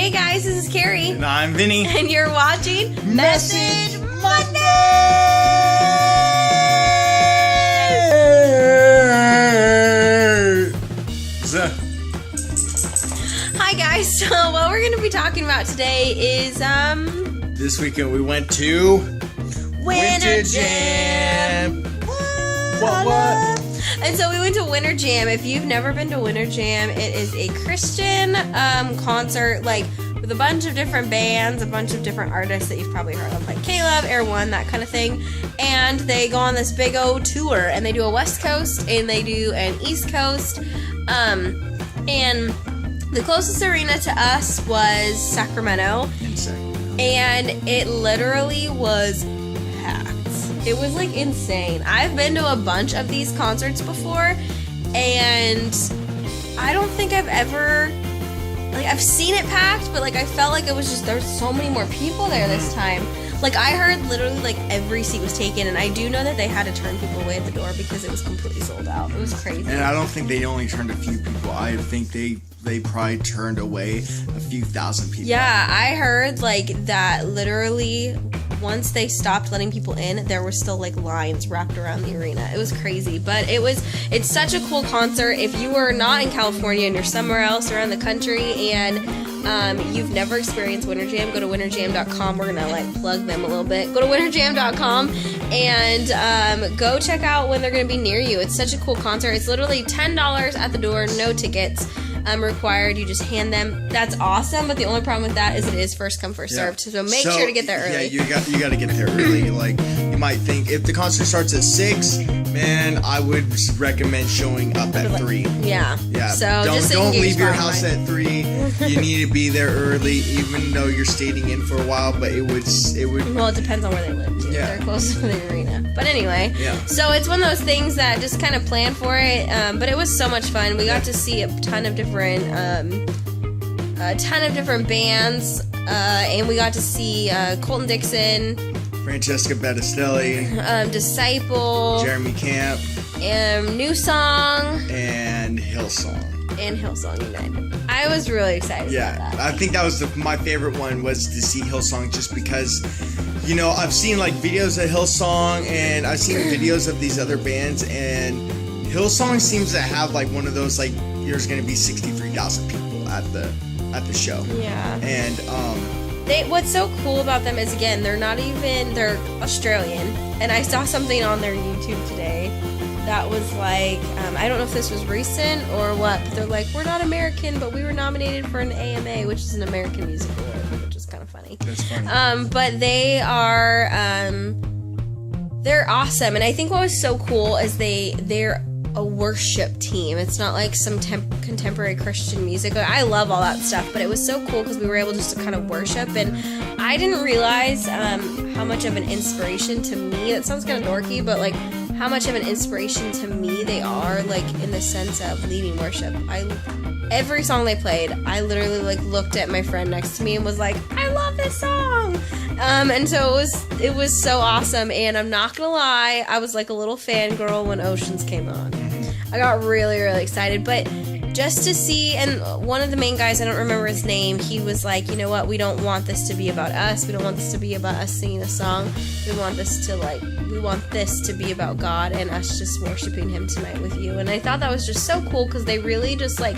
Hey guys, this is Carrie. And I'm Vinny. And you're watching Message Monday! Hi guys, so what we're going to be talking about today is, this weekend we went to Winter Jam! What? And so we went to Winter Jam. If you've never been to Winter Jam, it is a Christian concert, like with a bunch of different bands, a bunch of different artists that you've probably heard of, like Caleb, Air One, that kind of thing. And they go on this big old tour, and they do a West Coast and they do an East Coast. And the closest arena to us was Sacramento, and it literally was packed. It was like insane. I've been to a bunch of these concerts before, and I don't think I've ever, like, I've seen it packed, but like I felt like it was just, there were so many more people there this time. Like I heard literally like every seat was taken, and I do know that they had to turn people away at the door because it was completely sold out. It was crazy. And I don't think they only turned a few people. I think they probably turned away a few thousand people. Yeah, I heard like that literally once they stopped letting people in, there were still like lines wrapped around the arena. It was crazy, but it's such a cool concert. If you are not in California and you're somewhere else around the country and you've never experienced Winter Jam, go to winterjam.com. We're gonna like plug them a little bit. Go to winterjam.com and go check out when they're gonna be near you. It's such a cool concert. It's literally $10 at the door, no tickets required. You just hand them. That's awesome, but the only problem with that is it is first come first served. So make sure to get there early. Yeah, you got to get there early. Like you might think if the concert starts at 6, man, I would recommend showing up at 3. Yeah. So don't leave your house at 3. You need to be there early, even though you're staying in for a while. But it would. Well, it depends on where they live too. Yeah. They're close to the arena. But anyway. Yeah. So it's one of those things that just kind of planned for it. But it was so much fun. We got to see a ton of different bands, and we got to see Colton Dixon, Francesca Battistelli, Disciple, Jeremy Camp, New Song, and Hillsong. United. I was really excited about that. I think that was my favorite one was to see Hillsong, just because, you know, I've seen like videos of Hillsong and I've seen videos of these other bands, and Hillsong seems to have like one of those, like, there's going to be 63,000 people at the show. Yeah. And what's so cool about them is, again, they're Australian, and I saw something on their YouTube today that was like, I don't know if this was recent or what, but they're like, we're not American, but we were nominated for an AMA, which is an American Music Award, which is kind of funny. That's funny. But they are, they're awesome, and I think what was so cool is they're a worship team. It's not like some contemporary Christian music. I love all that stuff, but it was so cool because we were able just to kind of worship, and I didn't realize how much of an inspiration to me, that sounds kind of dorky, but like how much of an inspiration to me they are, like in the sense of leading worship. Every song they played, I literally like looked at my friend next to me and was like, I love this song. And so it was so awesome, and I'm not gonna lie, I was like a little fangirl when Oceans came on. I got really, really excited, but just to see, and one of the main guys, I don't remember his name, he was like, you know what, we don't want this to be about us, we don't want this to be about us singing a song, we want this to be about God and us just worshiping Him tonight with you. And I thought that was just so cool, because they really just like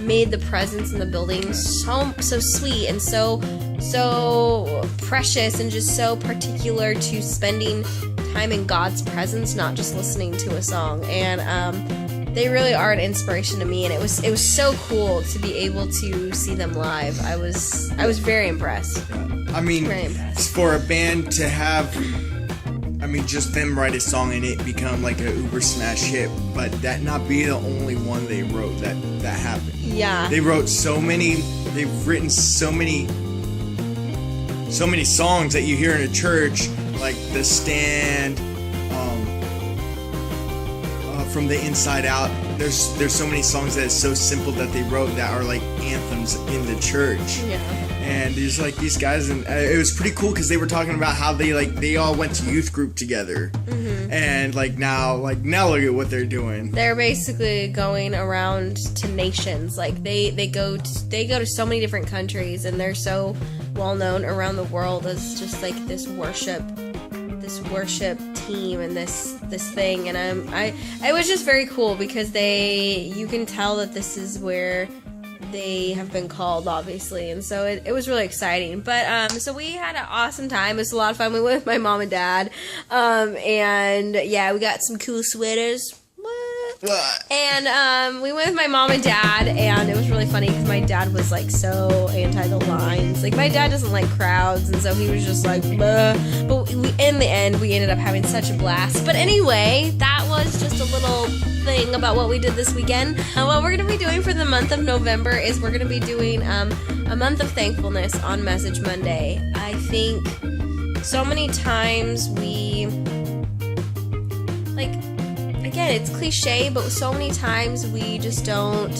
made the presence in the building so sweet and so precious, and just so particular to spending time in God's presence, not just listening to a song. And they really are an inspiration to me, and it was so cool to be able to see them live. I was very impressed. I mean, very impressed. For a band to have, I mean, just them write a song and it become like a uber smash hit, but that not be the only one they wrote that happened. Yeah. They wrote they've written so many songs that you hear in a church, like The Stand, From the Inside Out. there's so many songs that is so simple that they wrote that are like anthems in the church. Yeah. And there's like these guys, and it was pretty cool because they were talking about how they all went to youth group together, and now look at what they're doing. They're basically going around to nations. Like they go to so many different countries, and they're so well known around the world as just like this worship team and this thing. And it was just very cool because you can tell that this is where they have been called, obviously, and so it was really exciting. But so we had an awesome time. It was a lot of fun. We went with my mom and dad, and yeah, we got some cool sweaters. And we went with my mom and dad, and it was really funny because my dad was like so anti the lines. Like, my dad doesn't like crowds, and so he was just like, bleh. But in the end, we ended up having such a blast. But anyway, that was just a little thing about what we did this weekend. What we're going to be doing for the month of November is we're going to be doing a month of thankfulness on Message Monday. I think so many times again, it's cliche, but so many times we just don't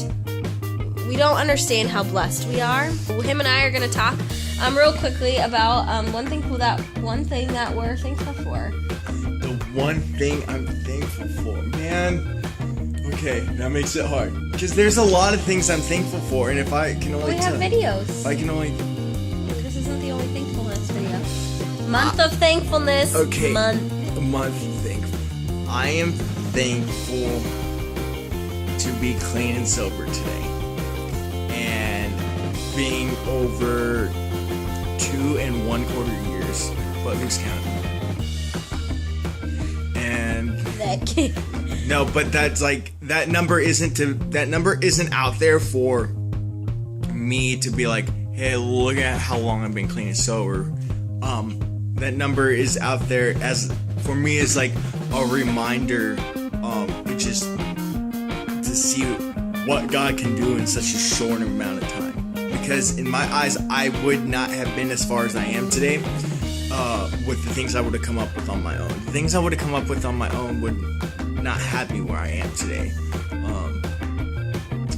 understand how blessed we are. Him and I are going to talk real quickly about one thing that we're thankful for. The one thing I'm thankful for, man. Okay, that makes it hard because there's a lot of things I'm thankful for, and if I can only we have videos. If I can only. This isn't the only thankfulness video. Month of thankfulness. Okay. Month of thankful. I am thankful to be clean and sober today, and being over 2 1/4 years. But who's counting? And that kid. No, but that's like that number isn't out there for me to be like, hey, look at how long I've been clean and sober. That number is out there as for me is like a reminder, just to see what God can do in such a short amount of time. Because in my eyes, I would not have been as far as I am today with the things I would have come up with on my own. The things I would have come up with on my own would not have me where I am today.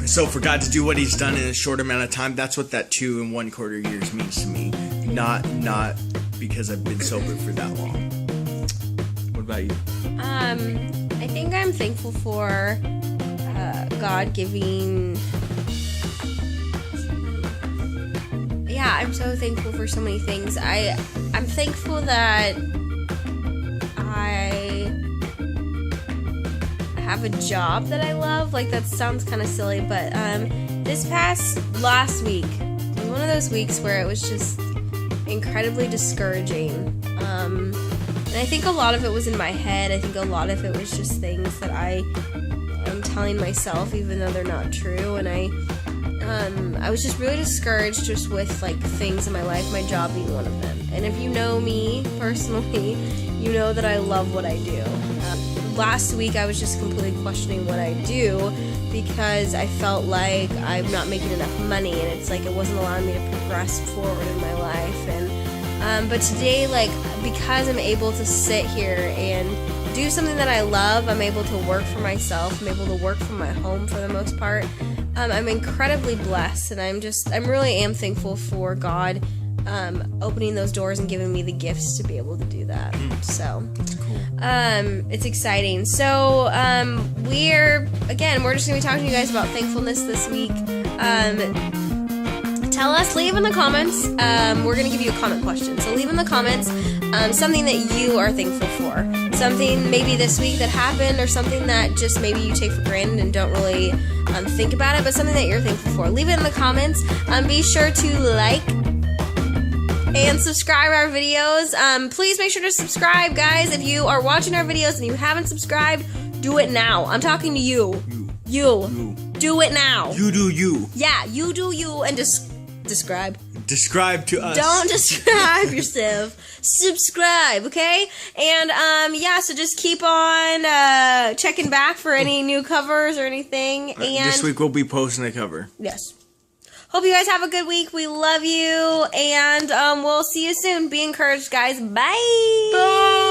So for God to do what He's done in a short amount of time, that's what that 2 1/4 years means to me. Not because I've been sober for that long. What about you? I think I'm thankful for God giving. Yeah, I'm so thankful for so many things. I'm thankful that I have a job that I love. Like, that sounds kind of silly, but this last week was one of those weeks where it was just incredibly discouraging. And I think a lot of it was in my head. I think a lot of it was just things that I am telling myself, even though they're not true. And I was just really discouraged just with like things in my life, my job being one of them. And if you know me personally, you know that I love what I do. Last week I was just completely questioning what I do because I felt like I'm not making enough money, and it's like it wasn't allowing me to progress forward in my life. And but today, like, because I'm able to sit here and do something that I love, I'm able to work for myself, I'm able to work from my home for the most part. I'm incredibly blessed, and I really am thankful for God opening those doors and giving me the gifts to be able to do that. So That's cool. it's exciting. So we're just gonna be talking to you guys about thankfulness this week. Tell us, leave in the comments. We're gonna give you a comment question, so leave in the comments something that you are thankful for, something maybe this week that happened, or something that just maybe you take for granted and don't really think about it, but something that you're thankful for. Leave it in the comments. Be sure to like and subscribe our videos. Please make sure to subscribe, guys. If you are watching our videos and you haven't subscribed, do it now. I'm talking to you. You. Do it now. You do you. Yeah, you do you, and describe. Describe to us. Don't describe yourself. Subscribe, okay? And so just keep on checking back for any new covers or anything. And this week we'll be posting a cover. yes. Hope you guys have a good week. We love you, and we'll see you soon. Be encouraged, guys. Bye. Bye.